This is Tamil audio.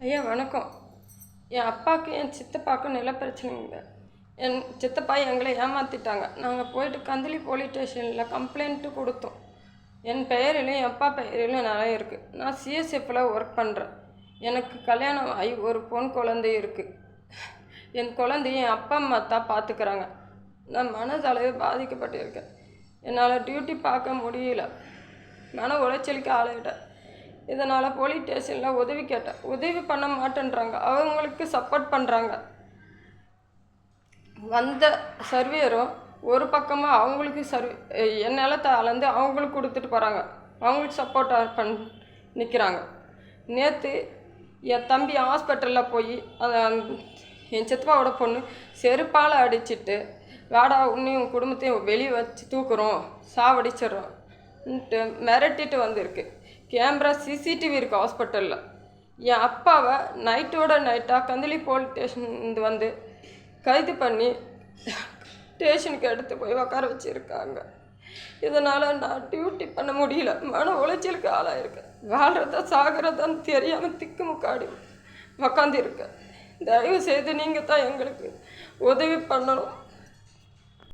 ஐயா வணக்கம். என் அப்பாவுக்கும் என் சித்தப்பாவுக்கும் நில பிரச்சனைங்க. என் சித்தப்பா எங்களை ஏமாற்றிட்டாங்க. நாங்கள் போயிட்டு கந்தளி போலீஸ் ஸ்டேஷனில் கம்ப்ளைண்ட்டு கொடுத்தோம். என் பெயரிலும் என் அப்பா பெயரிலும் நிறைய இருக்குது. நான் சிஎஸ்எஃப்பில் ஒர்க் பண்ணுறேன். எனக்கு கல்யாணம் ஆகி ஒரு பொன் குழந்தை இருக்குது. என் குழந்தைய என் அப்பா அம்மா தான் பார்த்துக்கிறாங்க. நான் மனதளவு பாதிக்கப்பட்டிருக்கேன். என்னால் டியூட்டி பார்க்க முடியல. மன உளைச்சலுக்கு ஆளாயிட்டேன். இதனால் போலீஸ் ஸ்டேஷனில் உதவி கேட்டேன். உதவி பண்ண மாட்டேன்றாங்க. அவங்களுக்கு சப்போர்ட் பண்ணுறாங்க. வந்த சர்வேயரும் ஒரு பக்கமாக அவங்களுக்கு என் நிலத்தை அளந்து அவங்களுக்கு கொடுத்துட்டு போகிறாங்க. அவங்களுக்கு சப்போர்ட்டாக நிற்கிறாங்க. நேற்று என் தம்பி ஹாஸ்பிட்டலில் போய் என் சித்தப்பாவோட பொண்ணு செருப்பால் அடிச்சுட்டு வாடா உன்னையும் குடும்பத்தையும் வெளியே வச்சு தூக்குறோம், சாவடிச்சிடறோம்ன்ட்டு மிரட்டிட்டு வந்திருக்கு. கேமரா சிசிடிவி இருக்குது ஹாஸ்பிட்டலில். என் அப்பாவை நைட்டோட நைட்டாக கந்தளி போலீஸ் ஸ்டேஷன் வந்து கைது பண்ணி ஸ்டேஷனுக்கு எடுத்து போய் உட்கார வச்சுருக்காங்க. இதனால் நான் டியூட்டி பண்ண முடியல. மன உளைச்சலுக்கு ஆளாயிருக்கேன். வாழ்கிறதா சாகிறதான்னு தெரியாமல் திக்குமுக்காடி உக்காந்துருக்கேன். தயவு செய்து நீங்கள் தான் எங்களுக்கு உதவி பண்ணணும்.